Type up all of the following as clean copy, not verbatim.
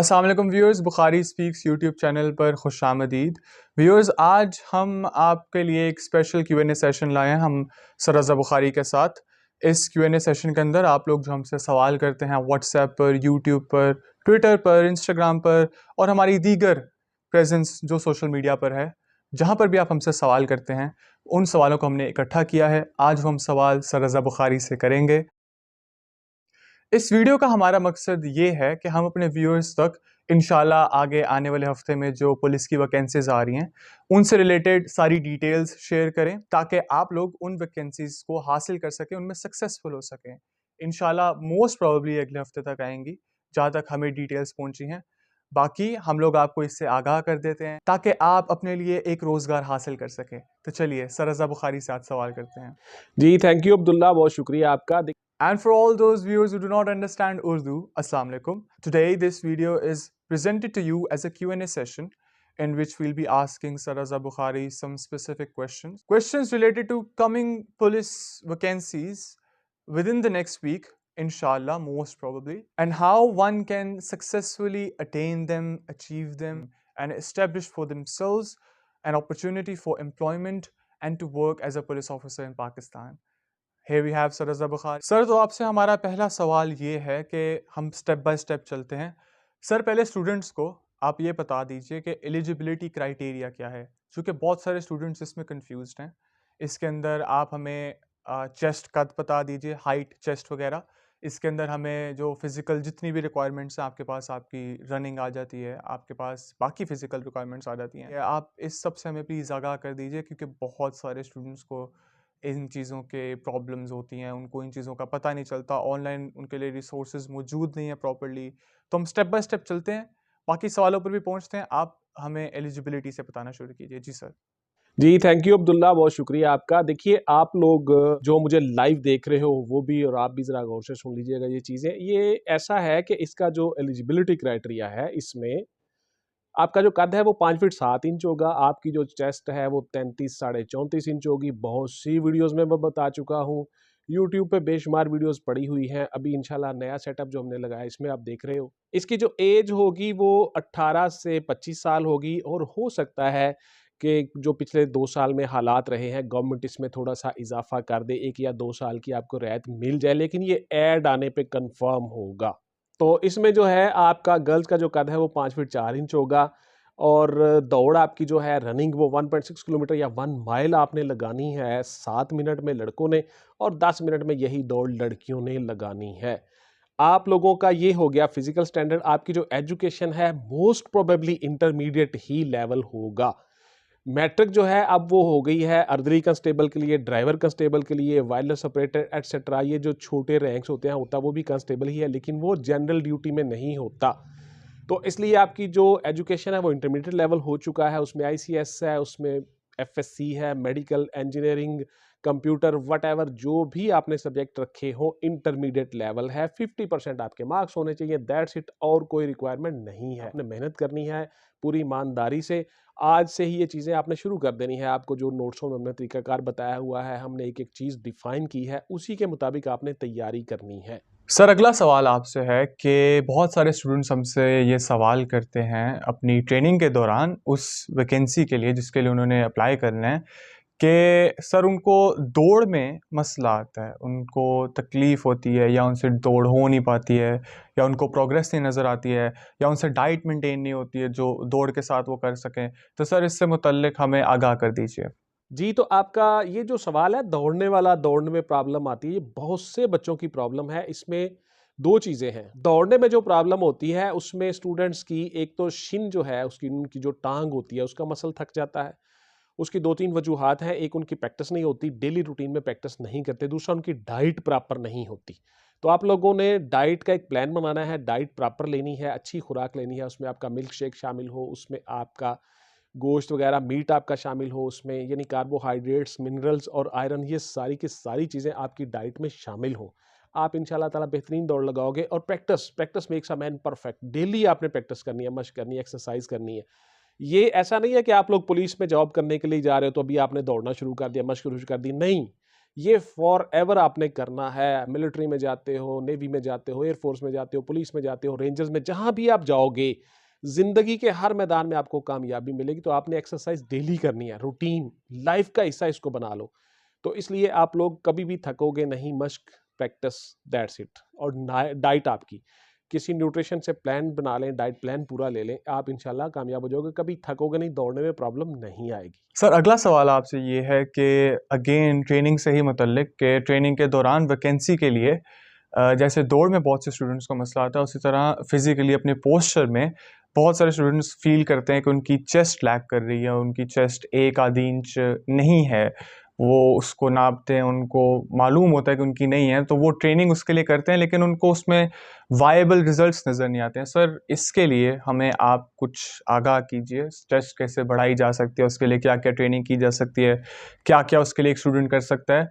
अस्सलाम वालेकुम viewers, Bukhari speaks YouTube channel पर खुशामदीद। व्यूअर्स, आज हम आपके लिए एक स्पेशल Q&A सेशन लाए हैं हम सर रज़ा बुखारी के साथ। इस Q&A सेशन के अंदर आप लोग जो हमसे सवाल करते हैं व्हाट्सएप पर, यूट्यूब पर, ट्विटर पर, इंस्टाग्राम पर और हमारी दीगर प्रेजेंस जो सोशल मीडिया पर है, जहाँ पर भी आप हमसे सवाल करते हैं, उन सवालों को हमने इकट्ठा किया है। आज हम सवाल सर रज़ा बुखारी से करेंगे। इस वीडियो का हमारा मकसद ये है कि हम अपने व्यूअर्स तक इंशाल्लाह आगे आने वाले हफ्ते में जो पुलिस की वैकेंसीज आ रही हैं उनसे रिलेटेड सारी डिटेल्स शेयर करें, ताकि आप लोग उन वैकेंसीज को हासिल कर सकें, उनमें सक्सेसफुल हो सकें। इंशाल्लाह मोस्ट प्रोबेबली अगले हफ्ते तक आएंगी, जहाँ तक हमें डिटेल्स पहुंची हैं। बाकी हम लोग आपको इससे आगाह कर देते हैं ताकि आप अपने लिए एक रोज़गार हासिल कर सकें। तो चलिए सर रज़ा बुखारी से आज सवाल करते हैं। जी थैंक यू अब्दुल्ला, बहुत शुक्रिया आपका। And for all those viewers who do not understand Urdu, Assalamu alaikum. Today this video is presented to you as a Q&A session in which we'll be asking Sir Raza Bukhari some specific questions. Questions related to coming police vacancies within the next week, inshallah, most probably, and how one can successfully attain them, achieve them, and establish for themselves an opportunity for employment and to work as a police officer in Pakistan. Here we have Sir Raza Bukhari. Sir, तो आपसे हमारा पहला सवाल ये है कि हम step by step चलते हैं। सर, पहले स्टूडेंट्स को आप ये बता दीजिए कि एलिजिबिलिटी क्राइटेरिया क्या है, क्योंकि बहुत सारे स्टूडेंट्स इसमें कंफ्यूज्ड हैं। इसके अंदर आप हमें चेस्ट कद बता दीजिए, हाइट, चेस्ट वगैरह। इसके अंदर हमें जो फिज़िकल जितनी भी रिक्वायरमेंट्स हैं आपके पास, आपकी रनिंग आ जाती है, आपके पास बाकी फ़िज़िकल रिक्वायरमेंट्स आ जाती हैं। आप इस सब से हमें प्लीज़ आगाह कर दीजिए, क्योंकि बहुत सारे स्टूडेंट्स को इन चीज़ों के प्रॉब्लम्स होती हैं, उनको इन चीज़ों का पता नहीं चलता, ऑनलाइन उनके लिए रिसोर्सेज मौजूद नहीं है प्रॉपर्ली। तो हम स्टेप बाय स्टेप चलते हैं, बाकी सवालों पर भी पहुंचते हैं। आप हमें एलिजिबिलिटी से बताना शुरू कीजिए। जी सर। जी थैंक यू अब्दुल्ला, बहुत शुक्रिया आपका। देखिए, आप लोग जो मुझे लाइव देख रहे हो वो भी, और आप भी ज़रा गौर से सुन लीजिएगा ये चीज़ें। ये ऐसा है कि इसका जो एलिजिबिलिटी क्राइटेरिया है, इसमें आपका जो कद है वो 5 फीट 7 इंच होगा। आपकी जो चेस्ट है वो 33 साढ़े 34 इंच होगी। बहुत सी वीडियोस में मैं बता चुका हूँ, यूट्यूब पे बेशुमार वीडियोस पड़ी हुई हैं। अभी इंशाल्लाह नया सेटअप जो हमने लगाया इसमें आप देख रहे हो। इसकी जो एज होगी वो 18 से 25 साल होगी, और हो सकता है कि जो पिछले 2 साल में हालात रहे हैं, गवर्नमेंट इसमें थोड़ा सा इजाफा कर दे, 1 या 2 साल की आपको रियायत मिल जाए, लेकिन ये ऐड आने पे कंफर्म होगा। तो इसमें जो है आपका गर्ल्स का जो कद है वो 5 फीट 4 इंच होगा, और दौड़ आपकी जो है रनिंग वो 1.6 किलोमीटर या 1 माइल आपने लगानी है 7 मिनट में लड़कों ने, और 10 मिनट में यही दौड़ लड़कियों ने लगानी है। आप लोगों का ये हो गया फिजिकल स्टैंडर्ड। आपकी जो एजुकेशन है मोस्ट प्रोबेबली इंटरमीडिएट ही लेवल होगा। मैट्रिक जो है अब वो हो गई है अर्दरी कंस्टेबल के लिए, ड्राइवर कंस्टेबल के लिए, वायरलेस ऑपरेटर एटसेट्रा। ये जो छोटे रैंक्स होते हैं, होता वो भी कंस्टेबल ही है, लेकिन वो जनरल ड्यूटी में नहीं होता। तो इसलिए आपकी जो एजुकेशन है वो इंटरमीडिएट लेवल हो चुका है। उसमें ICS है, उसमें FSC है, मेडिकल, इंजीनियरिंग, कंप्यूटर, वट जो भी आपने सब्जेक्ट रखे हो इंटरमीडिएट लेवल है। 50% आपके मार्क्स होने चाहिए, दैट्स इट। और कोई रिक्वायरमेंट नहीं है। आपने मेहनत करनी है पूरी ईमानदारी से। आज से ही ये चीज़ें आपने शुरू कर देनी है। आपको जो नोट्सों में हमने तरीकाकार बताया हुआ है, हमने एक एक चीज़ डिफाइन की है, उसी के मुताबिक आपने तैयारी करनी है। सर, अगला सवाल आपसे है कि बहुत सारे स्टूडेंट्स हमसे ये सवाल करते हैं अपनी ट्रेनिंग के दौरान उस वैकेंसी के लिए जिसके लिए उन्होंने अप्लाई करना है, कि सर उनको दौड़ में मसला आता है, उनको तकलीफ़ होती है, या उनसे दौड़ हो नहीं पाती है, या उनको प्रोग्रेस नहीं नज़र आती है, या उनसे डाइट मेंटेन नहीं होती है जो दौड़ के साथ वो कर सकें। तो सर इससे मुतल्लिक हमें आगाह कर दीजिए। जी, तो आपका ये जो सवाल है दौड़ने वाला, दौड़ने में प्रॉब्लम आती है, ये बहुत से बच्चों की प्रॉब्लम है। इसमें 2 चीज़ें हैं। दौड़ने में जो प्रॉब्लम होती है उसमें स्टूडेंट्स की, एक तो शिन जो है उसकी, उनकी जो टांग होती है उसका मसल थक जाता है। उसकी 2-3 वजूहात हैं। एक, उनकी प्रैक्टिस नहीं होती, डेली रूटीन में प्रैक्टिस नहीं करते। दूसरा, उनकी डाइट प्रॉपर नहीं होती। तो आप लोगों ने डाइट का एक प्लान बनाना है, डाइट प्रॉपर लेनी है, अच्छी खुराक लेनी है। उसमें आपका मिल्क शेक शामिल हो, उसमें आपका गोश्त वगैरह मीट आपका शामिल हो, उसमें यानी कार्बोहाइड्रेट्स, मिनरल्स और आयरन, ये सारी की सारी चीज़ें आपकी डाइट में शामिल हो। आप इंशाल्लाह ताला बेहतरीन दौड़ लगाओगे। और practice makes a man perfect. Daily आपने प्रैक्टिस करनी है, मशक करनी है, एक्सरसाइज करनी है। ये ऐसा नहीं है कि आप लोग पुलिस में जॉब करने के लिए जा रहे हो तो अभी आपने दौड़ना शुरू कर दिया, मशक शुरू कर दी, नहीं। ये फॉर एवर आपने करना है। मिलिट्री में जाते हो, नेवी में जाते हो, एयरफोर्स में जाते हो, पुलिस में जाते हो, रेंजर्स में, जहां भी आप जाओगे जिंदगी के हर मैदान में आपको कामयाबी मिलेगी। तो आपने एक्सरसाइज डेली करनी है, रूटीन लाइफ का हिस्सा इसको बना लो। तो इसलिए आप लोग कभी भी थकोगे नहीं, मश्क, प्रैक्टिस, दैट्स इट। और डाइट आपकी, किसी न्यूट्रिशन से प्लान बना लें, डाइट प्लान पूरा ले लें, आप इंशाल्लाह कामयाब हो जाओगे, कभी थकोगे नहीं, दौड़ने में प्रॉब्लम नहीं आएगी। सर अगला सवाल आपसे ये है कि अगेन ट्रेनिंग से ही मुतल्लिक कि ट्रेनिंग के दौरान वैकेंसी के लिए जैसे दौड़ में बहुत से स्टूडेंट्स को मसला आता है, उसी तरह फिजिकली अपने पोस्चर में बहुत सारे स्टूडेंट्स फील करते हैं कि उनकी चेस्ट लैग कर रही है, उनकी चेस्ट 1 आधी इंच नहीं है। वो उसको नापते हैं, उनको मालूम होता है कि उनकी नहीं है, तो वो ट्रेनिंग उसके लिए करते हैं, लेकिन उनको उसमें वायबल रिजल्ट्स नज़र नहीं आते हैं। सर इसके लिए हमें आप कुछ आगाह कीजिए, चेस्ट कैसे बढ़ाई जा सकती है, उसके लिए क्या क्या ट्रेनिंग की जा सकती है, क्या क्या उसके लिए एक स्टूडेंट कर सकता है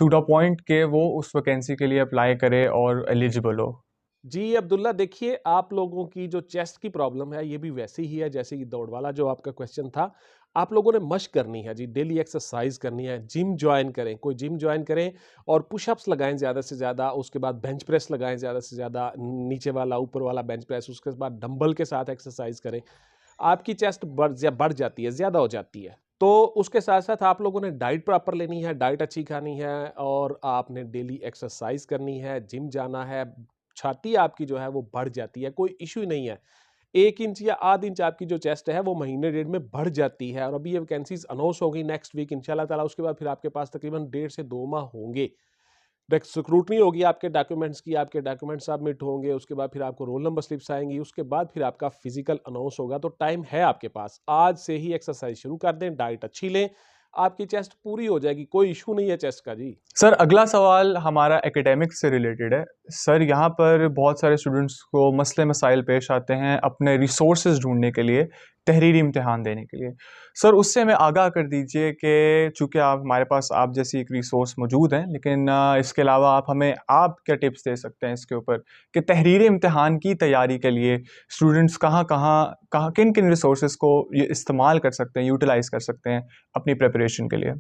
टू द पॉइंट के वो उस वैकेंसी के लिए अप्लाई करे और एलिजिबल हो। जी अब्दुल्ला, देखिए आप लोगों की जो चेस्ट की प्रॉब्लम है ये भी वैसी ही है जैसे कि दौड़ वाला जो आपका क्वेश्चन था। आप लोगों ने मश्क करनी है जी, डेली एक्सरसाइज करनी है, जिम ज्वाइन करें, कोई जिम ज्वाइन करें और पुशअप्स लगाएं ज़्यादा से ज़्यादा, उसके बाद बेंच प्रेस लगाएं ज़्यादा से ज़्यादा, नीचे वाला ऊपर वाला बेंच प्रेस, उसके बाद डंबल के साथ एक्सरसाइज करें। आपकी चेस्ट बढ़ जाती है, ज़्यादा हो जाती है। तो उसके साथ साथ आप लोगों ने डाइट प्रॉपर लेनी है, डाइट अच्छी खानी है और आपने डेली एक्सरसाइज करनी है, जिम जाना है। छाती आपकी जो है वो बढ़ जाती है, कोई इश्यू नहीं है। 1 इंच या आध इंच आपकी जो चेस्ट है वो महीने डेढ़ में बढ़ जाती है। और अभी ये वैकेंसीज अनाउंस होगी नेक्स्ट वीक इंशाल्लाह ताला, उसके बाद फिर आपके पास तकरीबन 1.5 से 2 माह होंगे। स्क्रूटनी होगी आपके डॉक्यूमेंट्स की, आपके डॉक्यूमेंट सबमिट होंगे, उसके बाद फिर आपको रोल नंबर स्लिप्स आएंगी, उसके बाद फिर आपका फिजिकल अनाउंस होगा। तो टाइम है आपके पास, आज से ही एक्सरसाइज शुरू कर दें, डाइट अच्छी लें, आपकी चेस्ट पूरी हो जाएगी, कोई इशू नहीं है चेस्ट का जी। सर अगला सवाल हमारा एकेडमिक्स से रिलेटेड है। सर यहाँ पर बहुत सारे स्टूडेंट्स को मसले मसाइल पेश आते हैं अपने रिसोर्सेज ढूंढने के लिए, तहरीरी इम्तिहान देने के लिए। सर उससे हमें आगाह कर दीजिए कि चूँकि आप हमारे पास आप जैसी एक रिसोर्स मौजूद हैं, लेकिन इसके अलावा आप क्या टिप्स दे सकते हैं इसके ऊपर कि तहरीरी इम्तिहान की तैयारी के लिए स्टूडेंट्स कहाँ किन किन रिसोर्सेज को ये इस्तेमाल कर सकते हैं, यूटिलाइज़ कर सकते हैं अपनी प्रिपरेशन के लिए?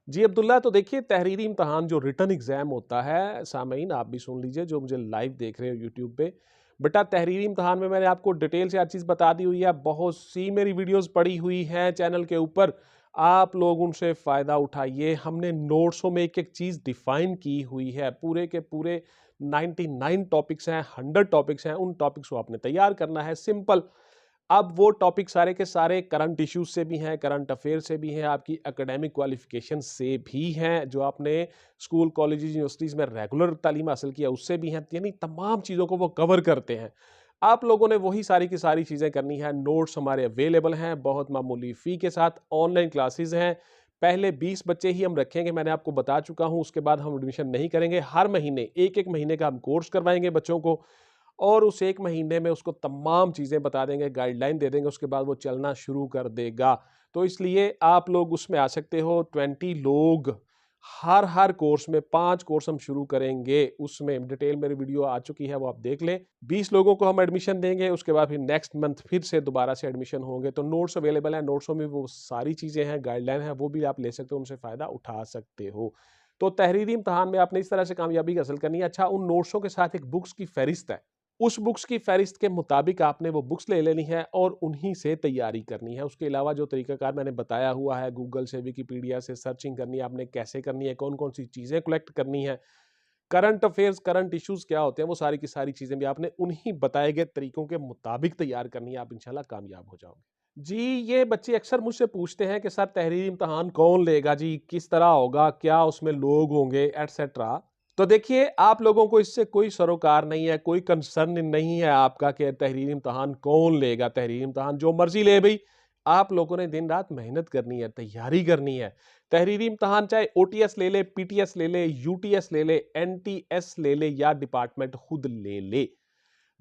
जी अब्दुल्ला, तो देखिए तहरीरी इम्तहान जो रिटन एग्जाम होता है, सामीन आप भी सुन लीजिए जो मुझे लाइव देख रहे हो यूट्यूब पे। बेटा तहरीरी इम्तहान में मैंने आपको डिटेल से हर चीज़ बता दी हुई है, बहुत सी मेरी वीडियोस पड़ी हुई हैं चैनल के ऊपर, आप लोग उनसे फ़ायदा उठाइए। हमने नोट्सों में एक एक चीज़ डिफाइन की हुई है, पूरे के पूरे 99 टॉपिक्स हैं, 100 टॉपिक्स हैं, उन टॉपिक्स को आपने तैयार करना है, सिंपल। अब वो टॉपिक सारे के सारे करंट इश्यूज से भी हैं, करंट अफेयर से भी हैं, आपकी एकेडमिक क्वालिफिकेशन से भी हैं, जो आपने स्कूल कॉलेज यूनिवर्सिटीज़ में रेगुलर तालीम हासिल किया उससे भी हैं, यानी तमाम चीज़ों को वो कवर करते हैं। आप लोगों ने वही सारी की सारी चीज़ें करनी है। नोट्स हमारे अवेलेबल हैं बहुत मामूली फ़ी के साथ, ऑनलाइन क्लासेस हैं। पहले 20 बच्चे ही हम रखेंगे, मैंने आपको बता चुका हूँ, उसके बाद हम एडमिशन नहीं करेंगे। हर महीने एक एक महीने का हम कोर्स करवाएंगे बच्चों को और उस 1 महीने में उसको तमाम चीज़ें बता देंगे, गाइडलाइन दे देंगे, उसके बाद वो चलना शुरू कर देगा। तो इसलिए आप लोग उसमें आ सकते हो, 20 लोग हर कोर्स में, 5 कोर्स हम शुरू करेंगे, उसमें डिटेल मेरी वीडियो आ चुकी है, वो आप देख लें। 20 लोगों को हम एडमिशन देंगे, उसके बाद फिर नेक्स्ट मंथ फिर से दोबारा से एडमिशन होंगे। तो नोट्स अवेलेबल हैं, नोट्सों में वो सारी चीज़ें हैं, गाइडलाइन है, वो भी आप ले सकते हो, उनसे फ़ायदा उठा सकते हो। तो तहरीरी इम्तिहान में आपने इस तरह से कामयाबी हासिल करनी है। अच्छा, उन नोट्सों के साथ एक बुक्स की फहरिस्त है, उस बुक्स की फहरिस्त के मुताबिक आपने वो बुक्स ले लेनी है और उन्हीं से तैयारी करनी है। उसके अलावा जो तरीकाकार मैंने बताया हुआ है, गूगल से, विकिपीडिया से सर्चिंग करनी है, आपने कैसे करनी है, कौन कौन सी चीज़ें कलेक्ट करनी है, करंट अफेयर्स, करंट इश्यूज क्या होते हैं, वो सारी की सारी चीज़ें भी आपने उन्हीं बताए गए तरीकों के मुताबिक तैयार करनी है। आप इंशाल्लाह कामयाब हो जाओगे जी। ये बच्चे अक्सर मुझसे पूछते हैं कि सर तहरीरी इम्तहान कौन लेगा जी, किस तरह होगा, क्या उसमें लोग होंगे, एटसेट्रा। तो देखिए आप लोगों को इससे कोई सरोकार नहीं है, कोई कंसर्न नहीं है आपका कि तहरीरी इम्तहान कौन लेगा। तहरीरी इम्तहान जो मर्जी ले भाई, आप लोगों ने दिन रात मेहनत करनी है, तैयारी करनी है। तहरीरी इम्तहान चाहे ओटीएस ले ले, पीटीएस ले ले, यूटीएस ले ले, एनटीएस ले ले या डिपार्टमेंट खुद ले ले,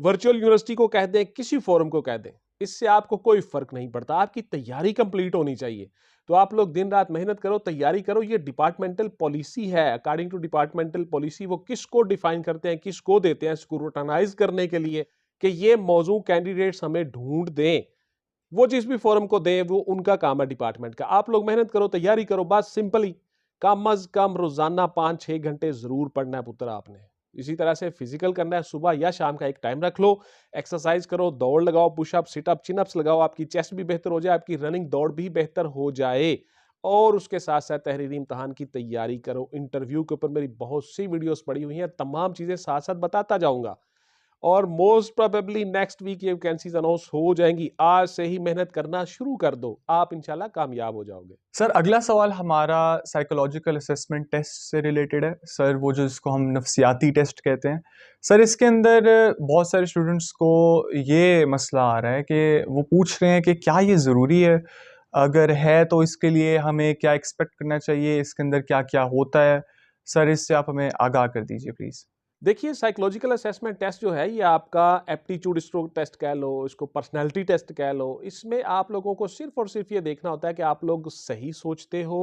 वर्चुअल यूनिवर्सिटी को कह दें, किसी फोरम को कह दें, इससे आपको कोई फर्क नहीं पड़ता। आपकी तैयारी कंप्लीट होनी चाहिए। तो आप लोग दिन रात मेहनत करो, तैयारी करो। ये डिपार्टमेंटल पॉलिसी है, अकॉर्डिंग टू डिपार्टमेंटल पॉलिसी वो किसको डिफाइन करते हैं, किसको देते हैं स्क्रूटनाइज करने के लिए कि ये मौजू कैंडिडेट्स हमें ढूंढ दें, वो जिस भी फोरम को दें वो उनका काम है डिपार्टमेंट का। आप लोग मेहनत करो, तैयारी करो, बस सिंपल ही। कम अज कम रोजाना 5-6 घंटे जरूर पढ़ना है पुत्र आपने। इसी तरह से फिजिकल करना है, सुबह या शाम का एक टाइम रख लो, एक्सरसाइज करो, दौड़ लगाओ, पुशअप, सिटअप, चिनअप्स लगाओ, आपकी चेस्ट भी बेहतर हो जाए, आपकी रनिंग दौड़ भी बेहतर हो जाए। और उसके साथ साथ तहरीरी इम्तहान की तैयारी करो। इंटरव्यू के ऊपर मेरी बहुत सी वीडियोस पड़ी हुई हैं, तमाम चीजें साथ साथ बताता जाऊंगा। और मोस्ट प्रोबेबली नेक्स्ट वीक ये वैकेंसीज अनाउंस हो जाएंगी। आज से ही मेहनत करना शुरू कर दो, आप इंशाल्लाह कामयाब हो जाओगे। सर अगला सवाल हमारा साइकोलॉजिकल असेसमेंट टेस्ट से रिलेटेड है सर, वो जो इसको हम नफ्सियाती टेस्ट कहते हैं। सर इसके अंदर बहुत सारे स्टूडेंट्स को ये मसला आ रहा है कि वो पूछ रहे हैं कि क्या ये ज़रूरी है, अगर है तो इसके लिए हमें क्या एक्सपेक्ट करना चाहिए, इसके अंदर क्या क्या होता है। सर इससे आप हमें आगाह कर दीजिए प्लीज़। देखिए, साइकोलॉजिकल असेसमेंट टेस्ट जो है, ये आपका एप्टीट्यूड स्ट्रोक टेस्ट कह लो, इसको पर्सनैलिटी टेस्ट कह लो। इसमें आप लोगों को सिर्फ और सिर्फ ये देखना होता है कि आप लोग सही सोचते हो,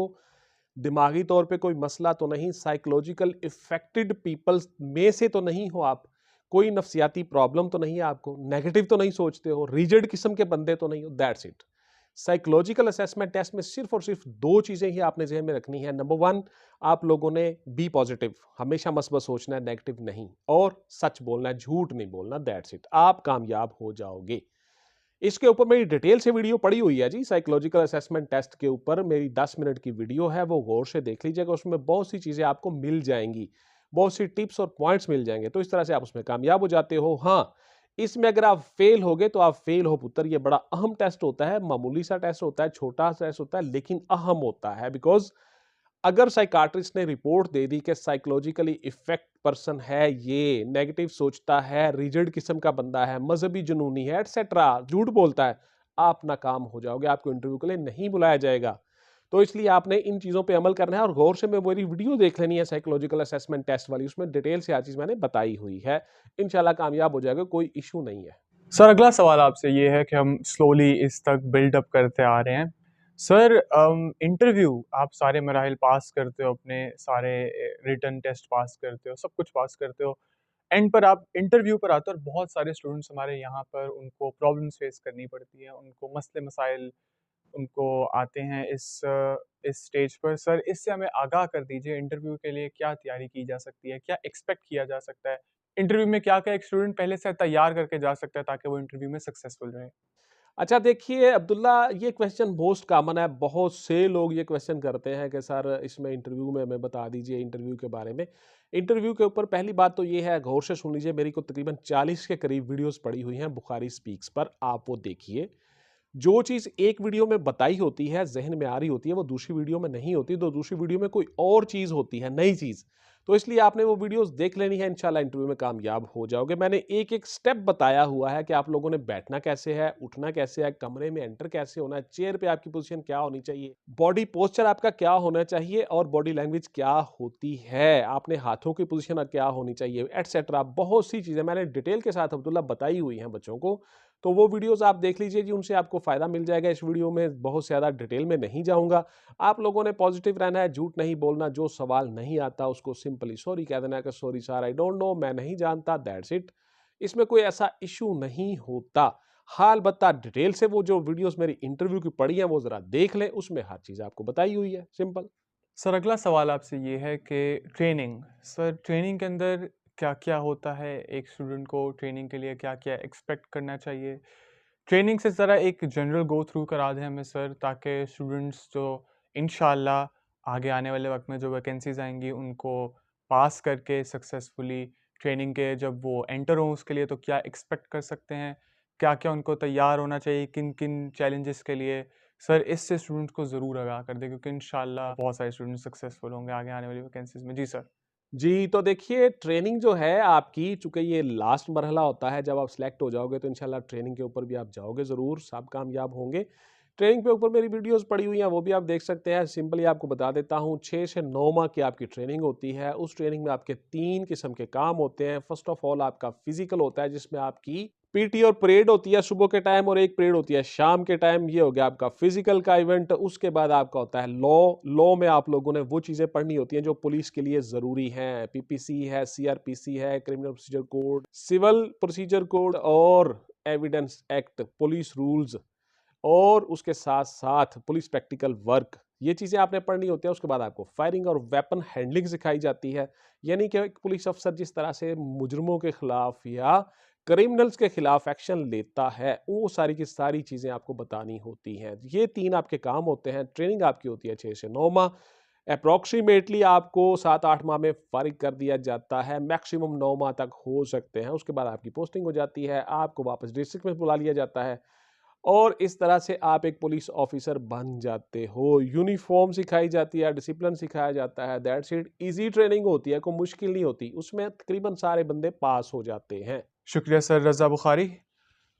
दिमागी तौर पे कोई मसला तो नहीं, साइकोलॉजिकल इफेक्टेड पीपल्स में से तो नहीं हो आप, कोई नफ्सियाती प्रॉब्लम तो नहीं है आपको, नेगेटिव तो नहीं सोचते हो, रिजिड किस्म के बंदे तो नहीं हो, that's it. Psychological assessment test में सिर्फ और सिर्फ दो चीजें ही आपने जहन में रखनी है। नंबर वन, आप लोगों ने बी पॉजिटिव, हमेशा मस्बत सोचना है, नेगेटिव नहीं, और सच बोलना है, झूठ नहीं बोलना, दैट्स इट। आप कामयाब हो जाओगे। इसके ऊपर मेरी डिटेल से वीडियो पड़ी हुई है जी, साइकोलॉजिकल असेसमेंट टेस्ट के ऊपर मेरी 10 मिनट की वीडियो है, वो गौर से देख लीजिएगा। उसमें बहुत सी चीजें आपको मिल जाएंगी, बहुत सी टिप्स और पॉइंट्स मिल जाएंगे, तो इस तरह से आप उसमें कामयाब हो जाते हो। हाँ, इसमें अगर आप फेल हो गए तो आप फेल हो पुत्र। ये बड़ा अहम टेस्ट होता है, मामूली सा टेस्ट होता है, छोटा सा टेस्ट होता है, लेकिन अहम होता है। बिकॉज अगर साइकाट्रिस्ट ने रिपोर्ट दे दी कि साइकोलॉजिकली इफेक्ट पर्सन है, ये नेगेटिव सोचता है, रिजिड किस्म का बंदा है, मजहबी जुनूनी है, एटसेट्रा, झूठ बोलता है, आप नाकाम हो जाओगे, आपको इंटरव्यू के लिए नहीं बुलाया जाएगा। तो इसलिए आपने इन चीजों पे अमल करना है और गौर से मेरी वीडियो देख लेनी है साइकोलॉजिकल असेसमेंट टेस्ट वाली, उसमें डिटेल से हर चीज मैंने बताई हुई है। इंशाल्लाह कामयाब हो जाएगा, कोई इशू नहीं है। सर अगला सवाल आपसे ये है कि हम स्लोली इस तक बिल्डअप करते आ रहे हैं। सर इंटरव्यू आप सारे मराहिल पास करते हो, अपने सारे रिटन टेस्ट पास करते हो, सब कुछ पास करते हो, एंड पर आप इंटरव्यू पर आते हो और बहुत सारे स्टूडेंट्स हमारे यहाँ पर उनको प्रॉब्लम्स फेस करनी पड़ती है, उनको मसले मसाइल उनको आते हैं इस स्टेज पर। सर इससे हमें आगाह कर दीजिए, इंटरव्यू के लिए क्या तैयारी की जा सकती है, क्या एक्सपेक्ट किया जा सकता है, इंटरव्यू में क्या-क्या एक स्टूडेंट पहले से तैयार करके जा सकता है ताकि वो इंटरव्यू में सक्सेसफुल रहे? अच्छा देखिए अब्दुल्ला, ये क्वेश्चन मोस्ट कॉमन है, बहुत से लोग ये क्वेश्चन करते हैं कि सर इसमें इंटरव्यू में हमें बता दीजिए इंटरव्यू के बारे में। इंटरव्यू के ऊपर पहली बात तो ये है, गौर से सुन लीजिए, मेरी को तकरीबन 40 के करीब वीडियोस पड़ी हुई हैं बुखारी स्पीक्स पर, आप वो देखिए। जो चीज़ एक वीडियो में बताई होती है, ज़हन में आ रही होती है, वो दूसरी वीडियो में नहीं होती, तो दूसरी वीडियो में कोई और चीज़ होती है, नई चीज़। तो इसलिए आपने वो वीडियोस देख लेनी है, इंशाल्लाह इंटरव्यू में कामयाब हो जाओगे। मैंने एक-एक स्टेप बताया हुआ है कि आप लोगों ने बैठना कैसे है, उठना कैसे है, कमरे में एंटर कैसे होना है, चेयर पे आपकी पोजीशन क्या होनी चाहिए, बॉडी पोस्चर आपका क्या होना चाहिए और बॉडी लैंग्वेज क्या होती है, आपने हाथों की पोजीशन क्या होनी चाहिए, एटसेट्रा। बहुत सी चीज़ें मैंने डिटेल के साथ अब्दुल्ला बताई हुई हैं बच्चों को। तो वो वीडियोस आप देख लीजिए जी, उनसे आपको फ़ायदा मिल जाएगा। इस वीडियो में बहुत ज़्यादा डिटेल में नहीं जाऊँगा। आप लोगों ने पॉजिटिव रहना है, झूठ नहीं बोलना, जो सवाल नहीं आता उसको सिंपली सॉरी कह देना कि sorry sir I don't know, मैं नहीं जानता, दैट्स इट। इसमें कोई ऐसा इशू नहीं होता। हाँ, अलबत्ता डिटेल से वो जो वीडियोस मेरी इंटरव्यू की पड़ी हैं वो ज़रा देख लें, उसमें हर चीज़ आपको बताई हुई है, सिंपल। सर अगला सवाल आपसे ये है कि ट्रेनिंग, सर ट्रेनिंग के अंदर क्या-क्या होता है? एक स्टूडेंट को ट्रेनिंग के लिए क्या-क्या एक्सपेक्ट करना चाहिए? ट्रेनिंग से ज़रा एक जनरल गो थ्रू करा दें हमें सर, ताकि स्टूडेंट्स जो इंशाल्लाह आगे आने वाले वक़्त में जो वैकेंसीज़ आएँगी उनको पास करके सक्सेसफुली ट्रेनिंग के जब वो एंटर हों उसके लिए तो क्या एक्सपेक्ट कर सकते हैं? क्या-क्या उनको तैयार होना चाहिए, किन-किन चैलेंजेस के लिए? सर इससे स्टूडेंट्स को ज़रूर आगाह कर दें क्योंकि इंशाल्लाह बहुत सारे स्टूडेंट्स सक्सेसफुल होंगे आगे आने वाली वैकेंसीज़ में। जी सर। जी, तो देखिए ट्रेनिंग जो है आपकी, चूँकि ये लास्ट मरहला होता है, जब आप सेलेक्ट हो जाओगे तो इंशाल्लाह ट्रेनिंग के ऊपर भी आप जाओगे ज़रूर, सब कामयाब होंगे। ट्रेनिंग के ऊपर मेरी वीडियोज़ पड़ी हुई हैं, वो भी आप देख सकते हैं। सिंपली आपको बता देता हूँ, 6 से 9 माह की आपकी ट्रेनिंग होती है। उस ट्रेनिंग में आपके 3 किस्म के काम होते हैं। फर्स्ट ऑफ ऑल आपका फिज़िकल होता है, जिसमें आपकी पीटी और परेड होती है सुबह के टाइम और एक परेड होती है शाम के टाइम। ये हो गया आपका फिजिकल का इवेंट। उसके बाद आपका होता है लॉ में आप लोगों ने वो चीजें पढ़नी होती हैं जो पुलिस के लिए जरूरी हैं। पीपीसी है, सीआरपीसी है, criminal procedure code, civil procedure code और एविडेंस एक्ट, पुलिस रूल्स, और उसके साथ साथ पुलिस प्रैक्टिकल वर्क। ये चीज़ें आपने पढ़नी होती है। उसके बाद आपको फायरिंग और वेपन हैंडलिंग सिखाई जाती है, यानी कि एक पुलिस अफसर जिस तरह से मुजरमों के खिलाफ या क्रिमिनल्स के खिलाफ एक्शन लेता है, वो सारी की सारी चीज़ें आपको बतानी होती हैं। ये 3 आपके काम होते हैं। ट्रेनिंग आपकी होती है 6 से 9 माह। अप्रॉक्सिमेटली आपको 7-8 माह में फ़ारिग कर दिया जाता है, मैक्सिमम 9 माह तक हो सकते हैं। उसके बाद आपकी पोस्टिंग हो जाती है, आपको वापस डिस्ट्रिक्ट में बुला लिया जाता है और इस तरह से आप एक पुलिस ऑफिसर बन जाते हो। यूनिफ़ॉर्म सिखाई जाती है, डिसिप्लिन सिखाया जाता है, दैट्स इट। ईज़ी ट्रेनिंग होती है, कोई मुश्किल नहीं होती। उसमें तकरीबन सारे बंदे पास हो जाते हैं। शुक्रिया सर रज़ा बुखारी।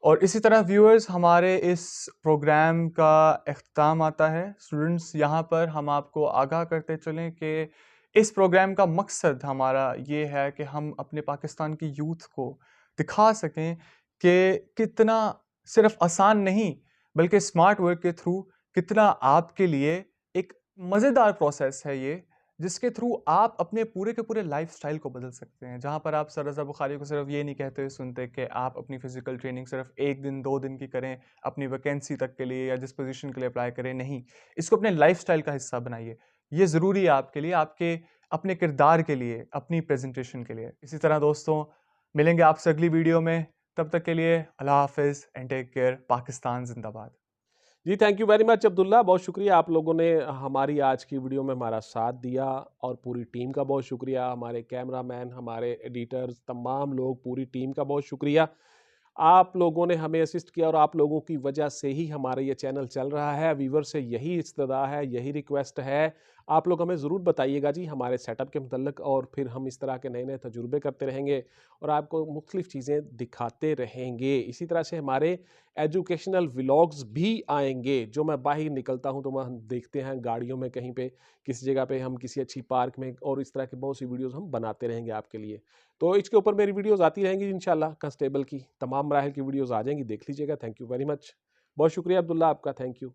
और इसी तरह व्यूअर्स, हमारे इस प्रोग्राम का इख्तिताम आता है। स्टूडेंट्स, यहाँ पर हम आपको आगाह करते चलें कि इस प्रोग्राम का मकसद हमारा ये है कि हम अपने पाकिस्तान की यूथ को दिखा सकें कि कितना सिर्फ आसान नहीं बल्कि स्मार्ट वर्क के थ्रू कितना आपके लिए एक मज़ेदार प्रोसेस है ये, जिसके थ्रू आप अपने पूरे के पूरे लाइफस्टाइल को बदल सकते हैं। जहाँ पर आप सर रज़ा बुखारी को सिर्फ ये नहीं कहते हुए सुनते कि आप अपनी फ़िज़िकल ट्रेनिंग सिर्फ 1 दिन 2 दिन की करें, अपनी वैकेंसी तक के लिए या जिस पोज़ीशन के लिए अप्लाई करें, नहीं। इसको अपने लाइफस्टाइल का हिस्सा बनाइए। ये ज़रूरी है आपके लिए, आपके अपने किरदार के लिए, अपनी प्रेज़ेंटेशन के लिए। इसी तरह दोस्तों, मिलेंगे आपसे अगली वीडियो में। तब तक के लिए अल्लाह हाफ़िज़ एंड टेक केयर। पाकिस्तान ज़िंदाबाद। जी, thank you very much Abdullah, बहुत शुक्रिया आप लोगों ने हमारी आज की वीडियो में हमारा साथ दिया और पूरी टीम का बहुत शुक्रिया, हमारे कैमरामैन, हमारे एडिटर्स, तमाम लोग, पूरी टीम का बहुत शुक्रिया। आप लोगों ने हमें असिस्ट किया और आप लोगों की वजह से ही हमारा ये चैनल चल रहा है। व्यूअर से यही इस्तदा है, यही रिक्वेस्ट है। आप लोग हमें ज़रूर बताइएगा जी हमारे सेटअप के मुतल्लिक और फिर हम इस तरह के नए-नए तजुर्बे करते रहेंगे और आपको मुख्तलिफ़ चीज़ें दिखाते रहेंगे। इसी तरह से हमारे एजुकेशनल व्लॉग्स भी आएँगे, जो मैं बाहर निकलता हूँ तो वहाँ देखते हैं गाड़ियों में कहीं पे, किसी जगह पे हम किसी अच्छी पार्क में और इस तरह की बहुत सी वीडियोज़ हम बनाते रहेंगे आपके लिए। तो इसके ऊपर मेरी वीडियोज़ आती रहेंगी इंशाल्लाह, कांस्टेबल की तमाम मराहिल की वीडियोज़ आ जाएँगी, देख लीजिएगा। Thank you very much. बहुत शुक्रिया अब्दुल्ला आपका, थैंक यू।